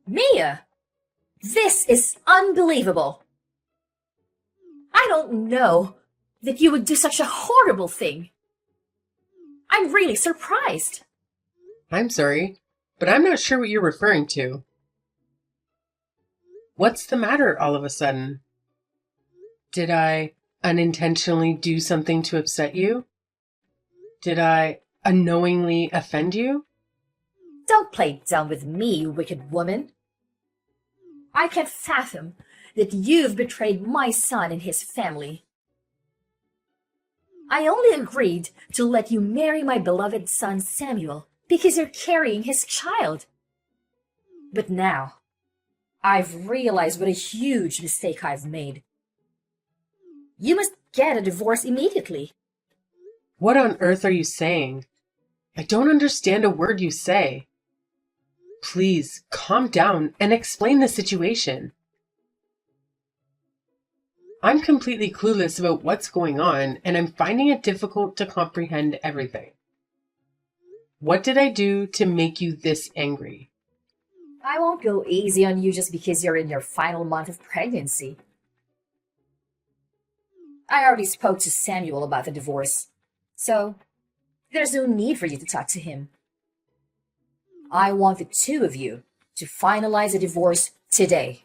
Mia, this is unbelievable. I don't know that you would do such a horrible thing. I'm really surprised. I'm sorry, but I'm not sure what you're referring to. What's the matter all of a sudden? Did I unintentionally do something to upset you? Did I unknowingly offend you? Don't play dumb with me, you wicked woman. I can't fathom that you've betrayed my son and his family. I only agreed to let you marry my beloved son Samuel because you're carrying his child. But now, I've realized what a huge mistake I've made. You must get a divorce immediately. What on earth are you saying? I don't understand a word you say. Please, calm down and explain the situation. I'm completely clueless about what's going on, and I'm finding it difficult to comprehend everything. What did I do to make you this angry? I won't go easy on you just because you're in your final month of pregnancy. I already spoke to Samuel about the divorce, so there's no need for you to talk to him. I want the two of you to finalize the divorce today.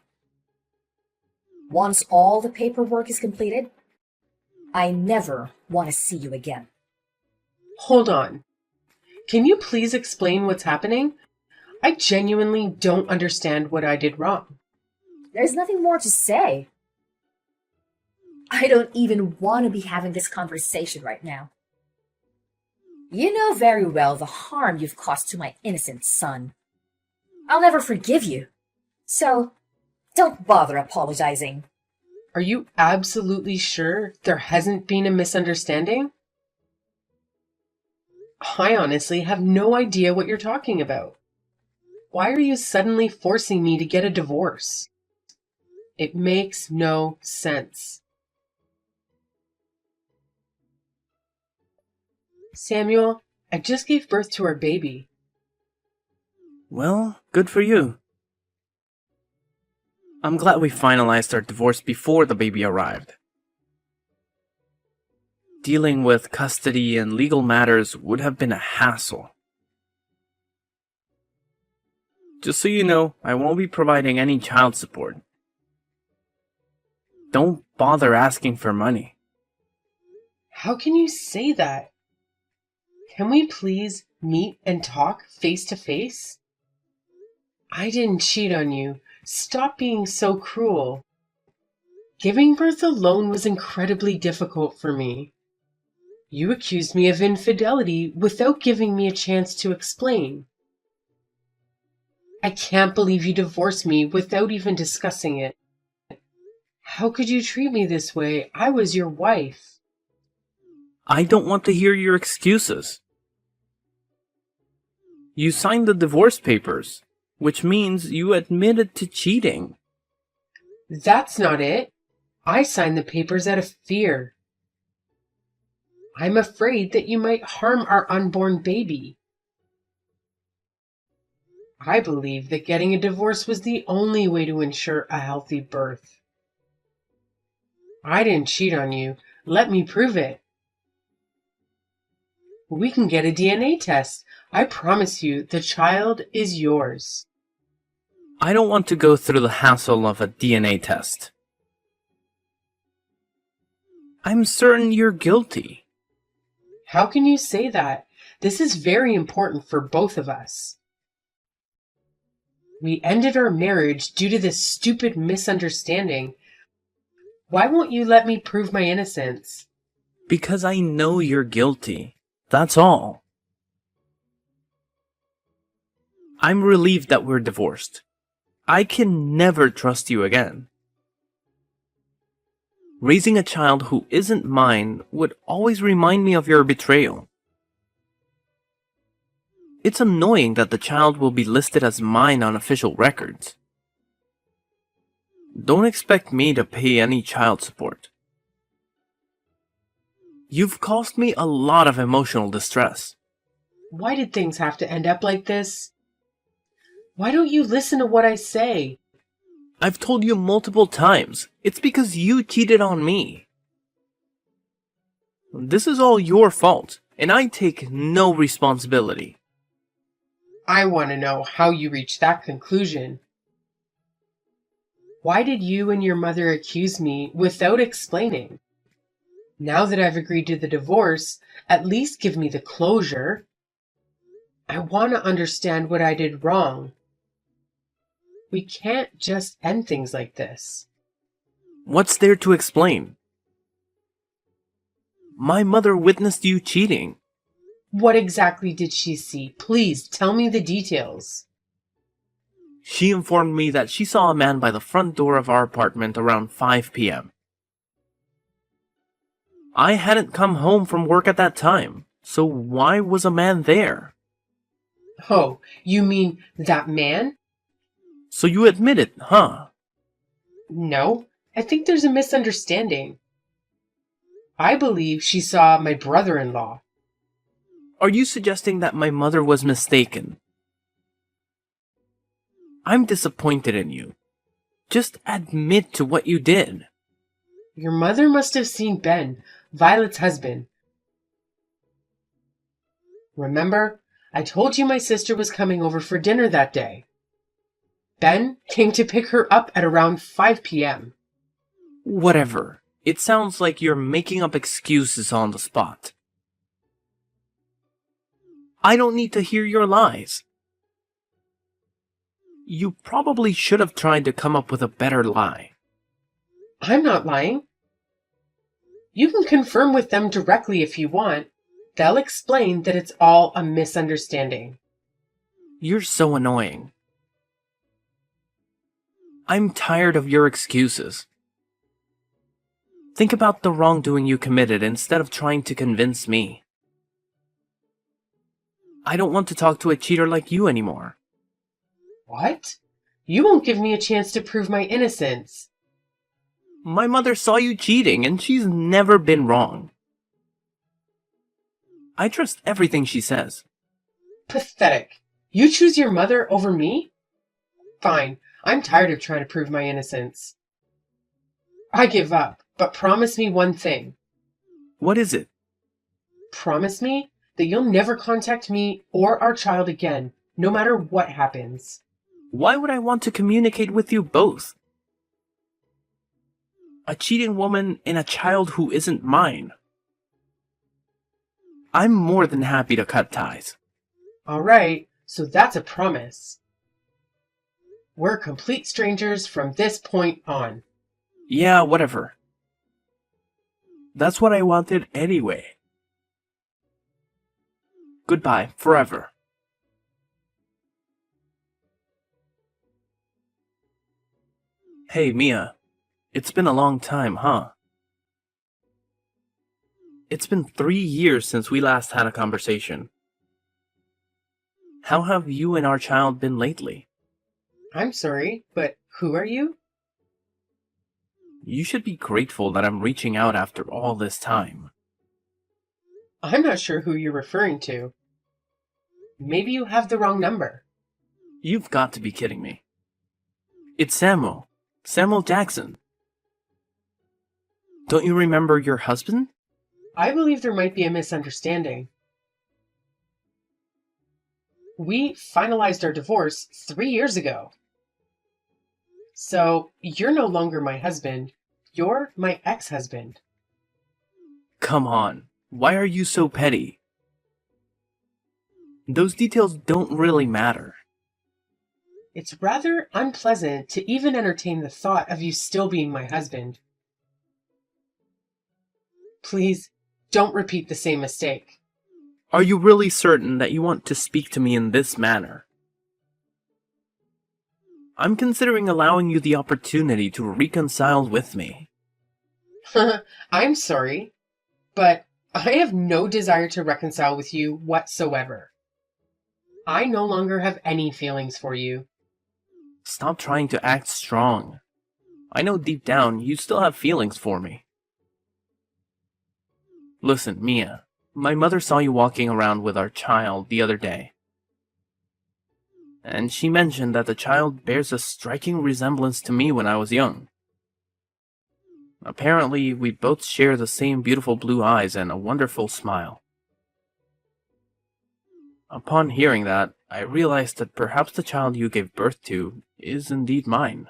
Once all the paperwork is completed, I never want to see you again. Hold on. Can you please explain what's happening? I genuinely don't understand what I did wrong. There's nothing more to say. I don't even want to be having this conversation right now. You know very well the harm you've caused to my innocent son. I'll never forgive you. So, don't bother apologizing. Are you absolutely sure there hasn't been a misunderstanding? I honestly have no idea what you're talking about. Why are you suddenly forcing me to get a divorce? It makes no sense. Samuel, I just gave birth to our baby. Well, good for you. I'm glad we finalized our divorce before the baby arrived. Dealing with custody and legal matters would have been a hassle. Just so you know, I won't be providing any child support. Don't bother asking for money. How can you say that? Can we please meet and talk face to face? I didn't cheat on you. Stop being so cruel. Giving birth alone was incredibly difficult for me. You accused me of infidelity without giving me a chance to explain. I can't believe you divorced me without even discussing it. How could you treat me this way? I was your wife. I don't want to hear your excuses. You signed the divorce papers, which means you admitted to cheating. That's not it. I signed the papers out of fear. I'm afraid that you might harm our unborn baby. I believe that getting a divorce was the only way to ensure a healthy birth. I didn't cheat on you. Let me prove it. We can get a DNA test. I promise you, the child is yours. I don't want to go through the hassle of a DNA test. I'm certain you're guilty. How can you say that? This is very important for both of us. We ended our marriage due to this stupid misunderstanding. Why won't you let me prove my innocence? Because I know you're guilty. That's all. I'm relieved that we're divorced. I can never trust you again. Raising a child who isn't mine would always remind me of your betrayal. It's annoying that the child will be listed as mine on official records. Don't expect me to pay any child support. You've caused me a lot of emotional distress. Why did things have to end up like this? Why don't you listen to what I say? I've told you multiple times. It's because you cheated on me. This is all your fault, and I take no responsibility. I want to know how you reached that conclusion. Why did you and your mother accuse me without explaining? Now that I've agreed to the divorce, at least give me the closure. I want to understand what I did wrong. We can't just end things like this. What's there to explain? My mother witnessed you cheating. What exactly did she see? Please tell me the details. She informed me that she saw a man by the front door of our apartment around 5 p.m. I hadn't come home from work at that time, so why was a man there? Oh, you mean that man? So you admit it, huh? No, I think there's a misunderstanding. I believe she saw my brother-in-law. Are you suggesting that my mother was mistaken? I'm disappointed in you. Just admit to what you did. Your mother must have seen Ben, Violet's husband. Remember, I told you my sister was coming over for dinner that day. Ben came to pick her up at around 5 p.m. Whatever. It sounds like you're making up excuses on the spot. I don't need to hear your lies. You probably should have tried to come up with a better lie. I'm not lying. You can confirm with them directly if you want. They'll explain that it's all a misunderstanding. You're so annoying. I'm tired of your excuses. Think about the wrongdoing you committed instead of trying to convince me. I don't want to talk to a cheater like you anymore. What? You won't give me a chance to prove my innocence. My mother saw you cheating, and she's never been wrong. I trust everything she says. Pathetic. You choose your mother over me? Fine, I'm tired of trying to prove my innocence. I give up, but promise me one thing. What is it? Promise me that you'll never contact me or our child again, no matter what happens. Why would I want to communicate with you both? A cheating woman and a child who isn't mine. I'm more than happy to cut ties. All right, so that's a promise. We're complete strangers from this point on. Yeah, whatever. That's what I wanted anyway. Goodbye, forever. Hey, Mia. It's been a long time, huh? It's been 3 years since we last had a conversation. How have you and our child been lately? I'm sorry, but who are you? You should be grateful that I'm reaching out after all this time. I'm not sure who you're referring to. Maybe you have the wrong number. You've got to be kidding me. It's Samuel. Samuel Jackson. Don't you remember your husband? I believe there might be a misunderstanding. We finalized our divorce 3 years ago. So, you're no longer my husband. You're my ex-husband. Come on. Why are you so petty? Those details don't really matter. It's rather unpleasant to even entertain the thought of you still being my husband. Please, don't repeat the same mistake. Are you really certain that you want to speak to me in this manner? I'm considering allowing you the opportunity to reconcile with me. I'm sorry, but I have no desire to reconcile with you whatsoever. I no longer have any feelings for you. Stop trying to act strong. I know deep down you still have feelings for me. Listen, Mia, my mother saw you walking around with our child the other day. and she mentioned that the child bears a striking resemblance to me when I was young. Apparently, we both share the same beautiful blue eyes and a wonderful smile. Upon hearing that, I realized that perhaps the child you gave birth to is indeed mine.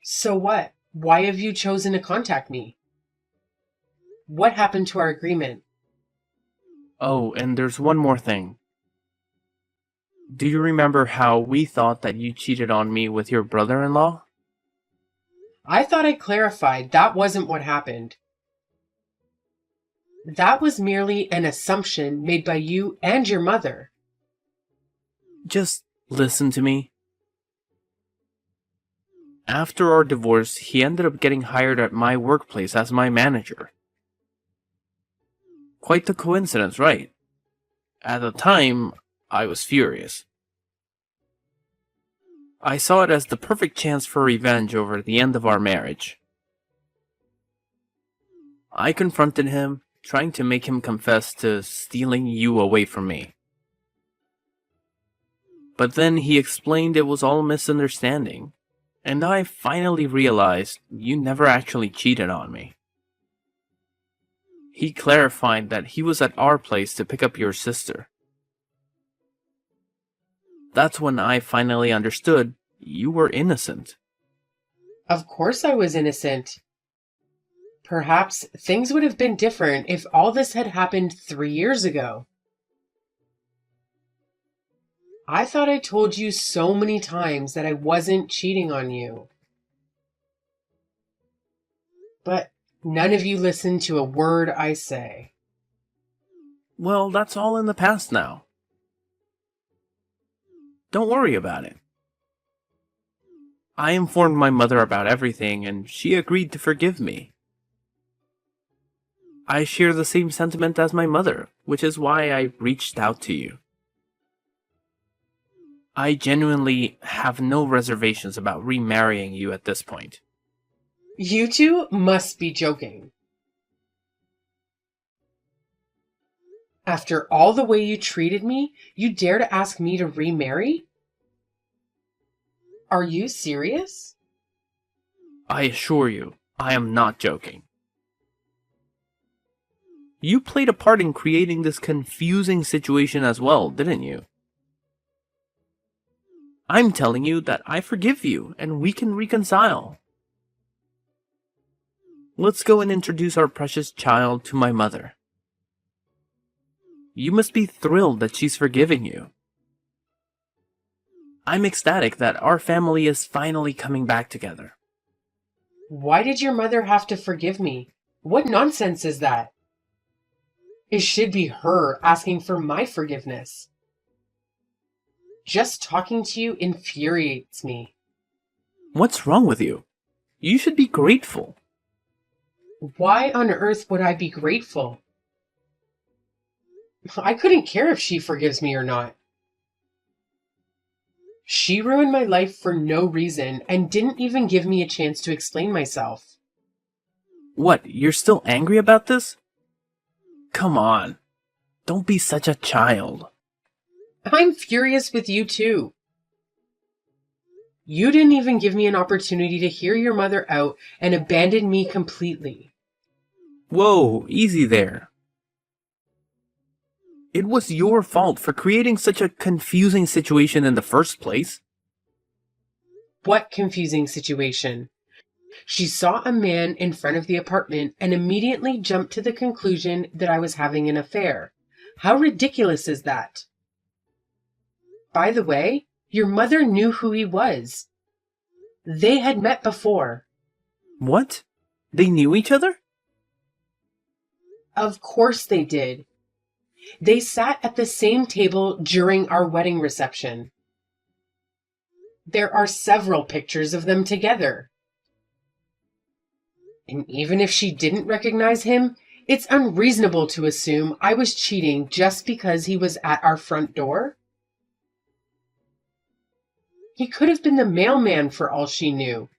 So what? Why have you chosen to contact me? What happened to our agreement? Oh, and there's one more thing. Do you remember how we thought that you cheated on me with your brother-in-law? I thought I clarified that wasn't what happened. That was merely an assumption made by you and your mother. Just listen to me. After our divorce, he ended up getting hired at my workplace as my manager. Quite the coincidence, right? At the time, I was furious. I saw it as the perfect chance for revenge over the end of our marriage. I confronted him, trying to make him confess to stealing you away from me. But then he explained it was all a misunderstanding, and I finally realized you never actually cheated on me. He clarified that he was at our place to pick up your sister. That's when I finally understood you were innocent. Of course I was innocent. Perhaps things would have been different if all this had happened 3 years ago. I thought I told you so many times that I wasn't cheating on you. But none of you listen to a word I say. Well, that's all in the past now. Don't worry about it. I informed my mother about everything, and she agreed to forgive me. I share the same sentiment as my mother, which is why I reached out to you. I genuinely have no reservations about remarrying you at this point. You two must be joking. After all the way you treated me, you dare to ask me to remarry? Are you serious? I assure you, I am not joking. You played a part in creating this confusing situation as well, didn't you? I'm telling you that I forgive you and we can reconcile. Let's go and introduce our precious child to my mother. You must be thrilled that she's forgiving you. I'm ecstatic that our family is finally coming back together. Why did your mother have to forgive me? What nonsense is that? It should be her asking for my forgiveness. Just talking to you infuriates me. What's wrong with you? You should be grateful. Why on earth would I be grateful? I couldn't care if she forgives me or not. She ruined my life for no reason and didn't even give me a chance to explain myself. What, you're still angry about this? Come on. Don't be such a child. I'm furious with you too. You didn't even give me an opportunity to hear your mother out and abandoned me completely. Whoa, easy there. It was your fault for creating such a confusing situation in the first place. What confusing situation? She saw a man in front of the apartment and immediately jumped to the conclusion that I was having an affair. How ridiculous is that? By the way, your mother knew who he was. They had met before. What? They knew each other? Of course they did. They sat at the same table during our wedding reception. There are several pictures of them together. And even if she didn't recognize him, it's unreasonable to assume I was cheating just because he was at our front door. He could have been the mailman for all she knew.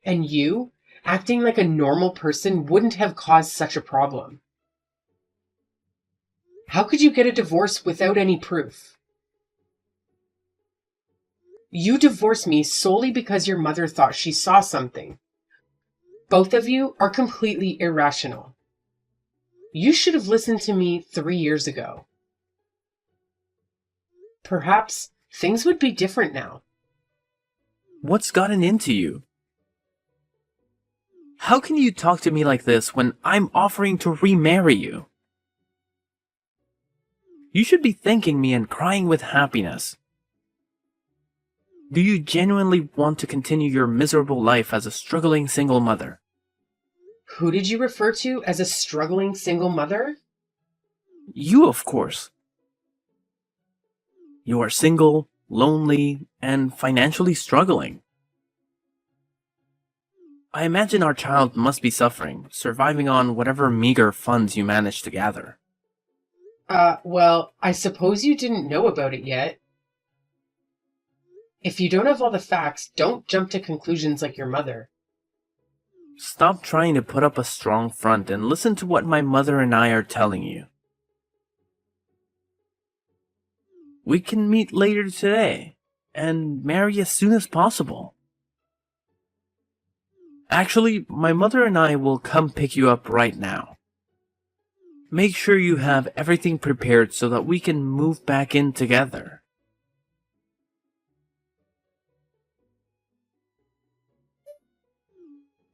And you, acting like a normal person, wouldn't have caused such a problem. How could you get a divorce without any proof? You divorced me solely because your mother thought she saw something. Both of you are completely irrational. You should have listened to me 3 years ago. Perhaps things would be different now. What's gotten into you? How can you talk to me like this when I'm offering to remarry you? You should be thanking me and crying with happiness. Do you genuinely want to continue your miserable life as a struggling single mother? Who did you refer to as a struggling single mother? You, of course. You are single, lonely, and financially struggling. I imagine our child must be suffering, surviving on whatever meager funds you managed to gather. Well, I suppose you didn't know about it yet. If you don't have all the facts, don't jump to conclusions like your mother. Stop trying to put up a strong front and listen to what my mother and I are telling you. We can meet later today and marry as soon as possible. Actually, my mother and I will come pick you up right now. Make sure you have everything prepared so that we can move back in together.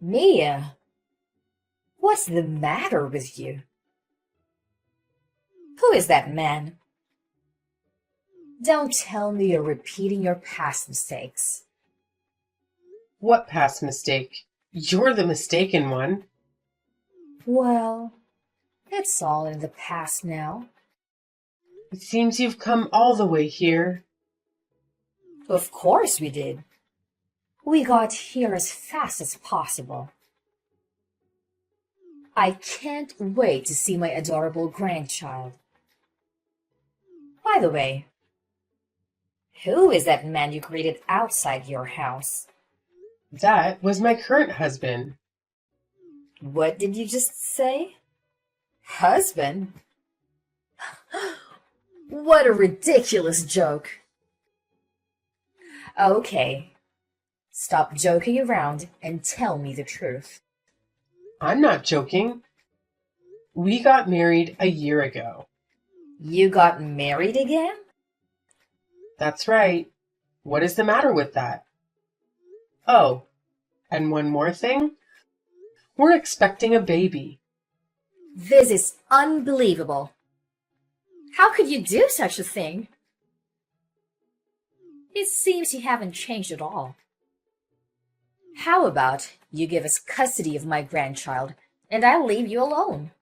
Mia, what's the matter with you? Who is that man? Don't tell me you're repeating your past mistakes. What past mistake? You're the mistaken one. Well, it's all in the past now. It seems you've come all the way here. Of course we did. We got here as fast as possible. I can't wait to see my adorable grandchild. By the way, who is that man you greeted outside your house? That was my current husband. What did you just say? Husband? What a ridiculous joke. Okay, stop joking around and tell me the truth. I'm not joking. We got married a year ago. You got married again? That's right. What is the matter with that? Oh, and one more thing. We're expecting a baby. This is unbelievable. How could you do such a thing? It seems you haven't changed at all. How about you give us custody of my grandchild and I'll leave you alone?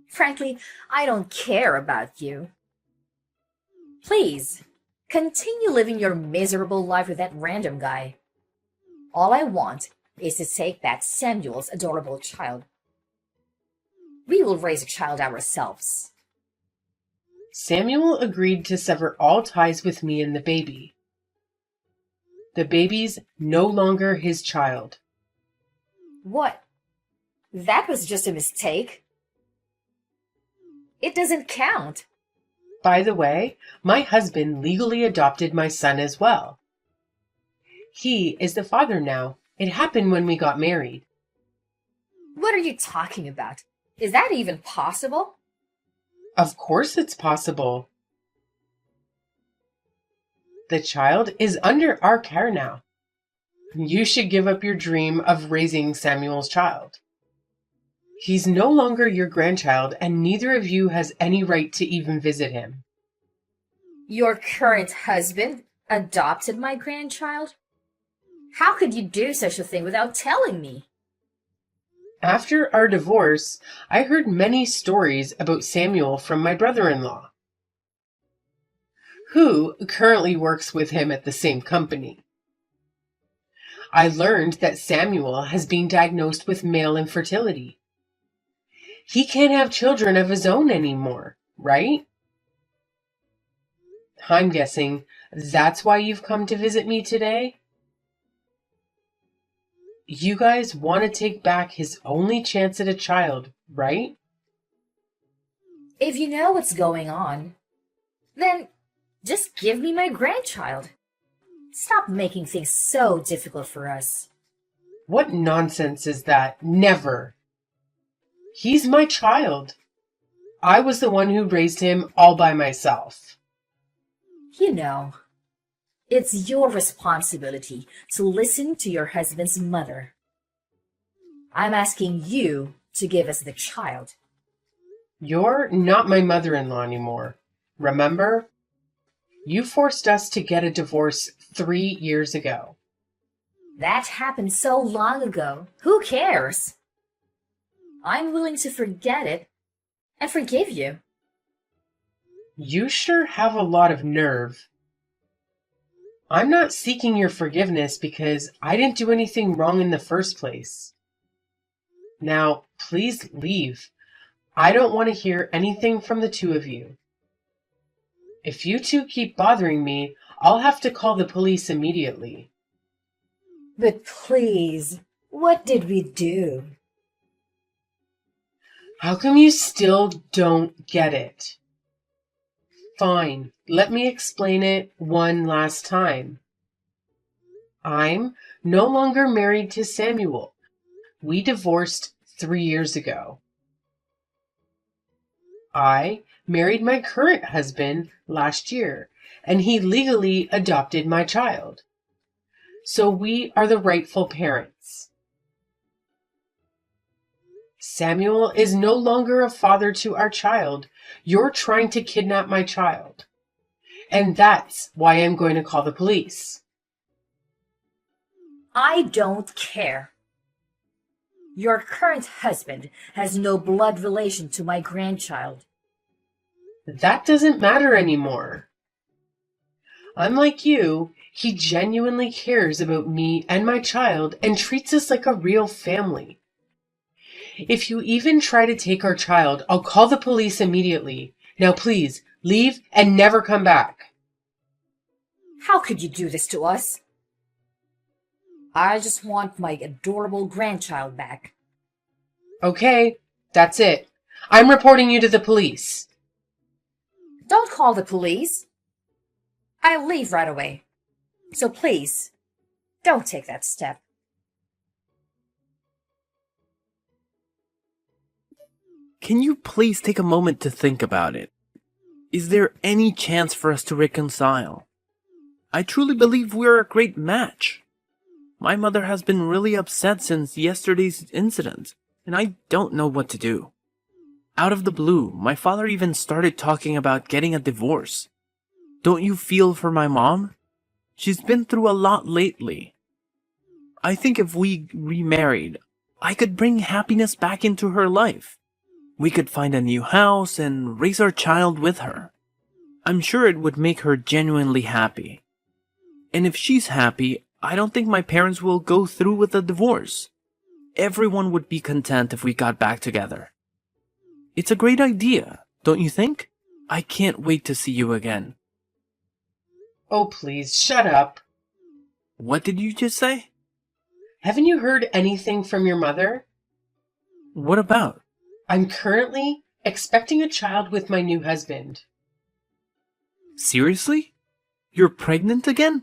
Frankly, I don't care about you. Please, continue living your miserable life with that random guy. All I want is to take back Samuel's adorable child. We will raise a child ourselves. Samuel agreed to sever all ties with me and the baby. The baby's no longer his child. What? That was just a mistake. It doesn't count. By the way, my husband legally adopted my son as well. He is the father now. It happened when we got married. What are you talking about? Is that even possible? Of course it's possible. The child is under our care now. You should give up your dream of raising Samuel's child. He's no longer your grandchild, and neither of you has any right to even visit him. Your current husband adopted my grandchild? How could you do such a thing without telling me? After our divorce, I heard many stories about Samuel from my brother-in-law, who currently works with him at the same company. I learned that Samuel has been diagnosed with male infertility. He can't have children of his own anymore, right? I'm guessing that's why you've come to visit me today? You guys want to take back his only chance at a child, right? If you know what's going on, then just give me my grandchild. Stop making things so difficult for us. What nonsense is that? Never. He's my child. I was the one who raised him all by myself. You know, it's your responsibility to listen to your husband's mother. I'm asking you to give us the child. You're not my mother-in-law anymore. Remember? You forced us to get a divorce 3 years ago. That happened so long ago. Who cares? I'm willing to forget it and forgive you. You sure have a lot of nerve. I'm not seeking your forgiveness because I didn't do anything wrong in the first place. Now, please leave. I don't want to hear anything from the two of you. If you two keep bothering me, I'll have to call the police immediately. But please, what did we do? How come you still don't get it? Fine, let me explain it one last time. I'm no longer married to Samuel. We divorced 3 years ago. I married my current husband last year, and he legally adopted my child. So we are the rightful parents. Samuel is no longer a father to our child. You're trying to kidnap my child. And that's why I'm going to call the police. I don't care. Your current husband has no blood relation to my grandchild. That doesn't matter anymore. Unlike you, he genuinely cares about me and my child and treats us like a real family. If you even try to take our child, I'll call the police immediately. Now please, leave and never come back. How could you do this to us? I just want my adorable grandchild back. Okay, that's it. I'm reporting you to the police. Don't call the police. I'll leave right away. So please, don't take that step. Can you please take a moment to think about it? Is there any chance for us to reconcile? I truly believe we're a great match. My mother has been really upset since yesterday's incident, and I don't know what to do. Out of the blue, my father even started talking about getting a divorce. Don't you feel for my mom? She's been through a lot lately. I think if we remarried, I could bring happiness back into her life. We could find a new house and raise our child with her. I'm sure it would make her genuinely happy. And if she's happy, I don't think my parents will go through with a divorce. Everyone would be content if we got back together. It's a great idea, don't you think? I can't wait to see you again. Oh, please, shut up. What did you just say? Haven't you heard anything from your mother? What about? I'm currently expecting a child with my new husband. Seriously? You're pregnant again?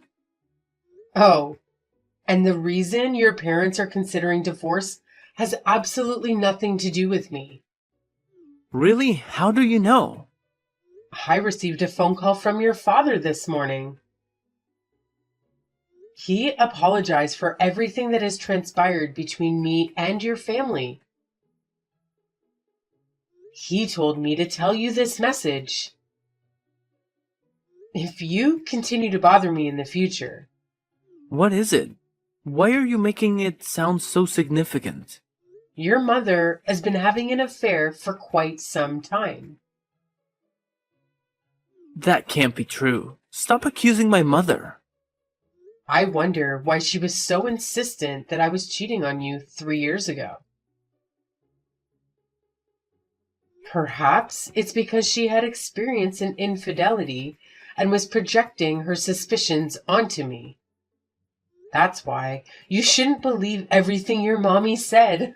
Oh, and the reason your parents are considering divorce has absolutely nothing to do with me. Really? How do you know? I received a phone call from your father this morning. He apologized for everything that has transpired between me and your family. He told me to tell you this message. If you continue to bother me in the future... What is it? Why are you making it sound so significant? Your mother has been having an affair for quite some time. That can't be true. Stop accusing my mother. I wonder why she was so insistent that I was cheating on you 3 years ago. Perhaps it's because she had experience in infidelity and was projecting her suspicions onto me. That's why you shouldn't believe everything your mommy said.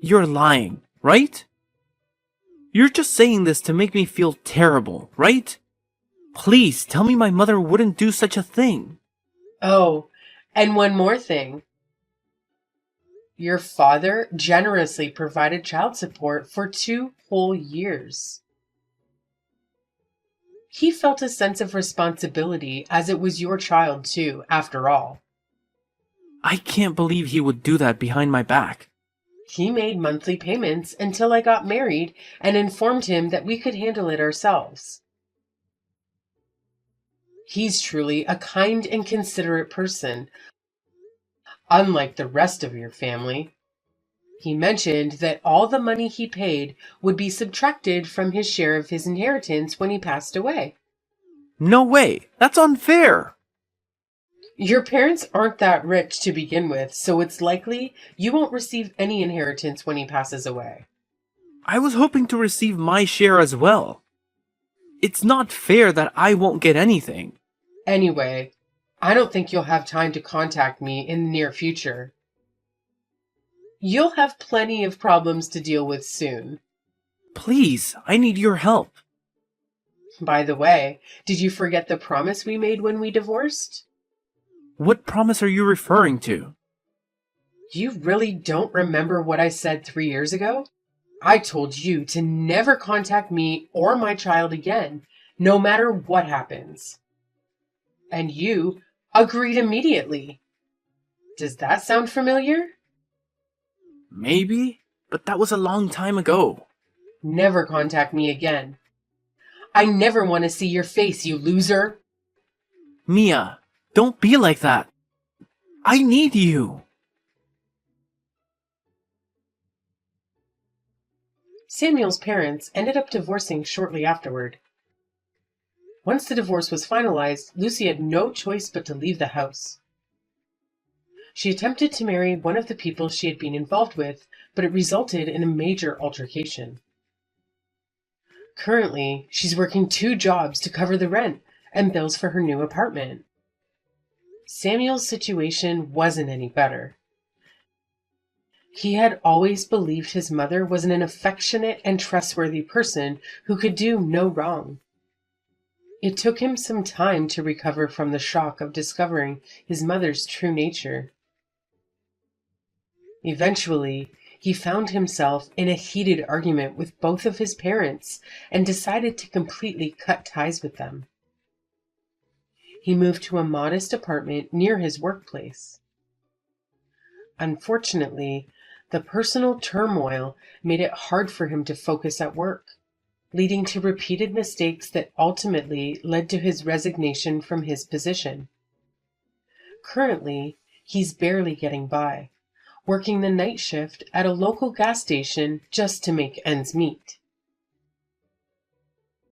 You're lying, right? You're just saying this to make me feel terrible, right? Please tell me my mother wouldn't do such a thing. Oh, and one more thing. Your father generously provided child support for 2 whole years. He felt a sense of responsibility as it was your child too, after all. I can't believe he would do that behind my back. He made monthly payments until I got married and informed him that we could handle it ourselves. He's truly a kind and considerate person, unlike the rest of your family. He mentioned that all the money he paid would be subtracted from his share of his inheritance when he passed away. No way! That's unfair! Your parents aren't that rich to begin with, so it's likely you won't receive any inheritance when he passes away. I was hoping to receive my share as well. It's not fair that I won't get anything. Anyway, I don't think you'll have time to contact me in the near future. You'll have plenty of problems to deal with soon. Please, I need your help. By the way, did you forget the promise we made when we divorced? What promise are you referring to? You really don't remember what I said 3 years ago? I told you to never contact me or my child again, no matter what happens. And you agreed immediately. Does that sound familiar? Maybe, but that was a long time ago. Never contact me again. I never want to see your face, you loser. Mia, don't be like that. I need you. Samuel's parents ended up divorcing shortly afterward. Once the divorce was finalized, Lucy had no choice but to leave the house. She attempted to marry one of the people she had been involved with, but it resulted in a major altercation. Currently, she's working 2 jobs to cover the rent and bills for her new apartment. Samuel's situation wasn't any better. He had always believed his mother was an affectionate and trustworthy person who could do no wrong. It took him some time to recover from the shock of discovering his mother's true nature. Eventually, he found himself in a heated argument with both of his parents and decided to completely cut ties with them. He moved to a modest apartment near his workplace. Unfortunately, the personal turmoil made it hard for him to focus at work, leading to repeated mistakes that ultimately led to his resignation from his position. Currently, he's barely getting by, working the night shift at a local gas station just to make ends meet.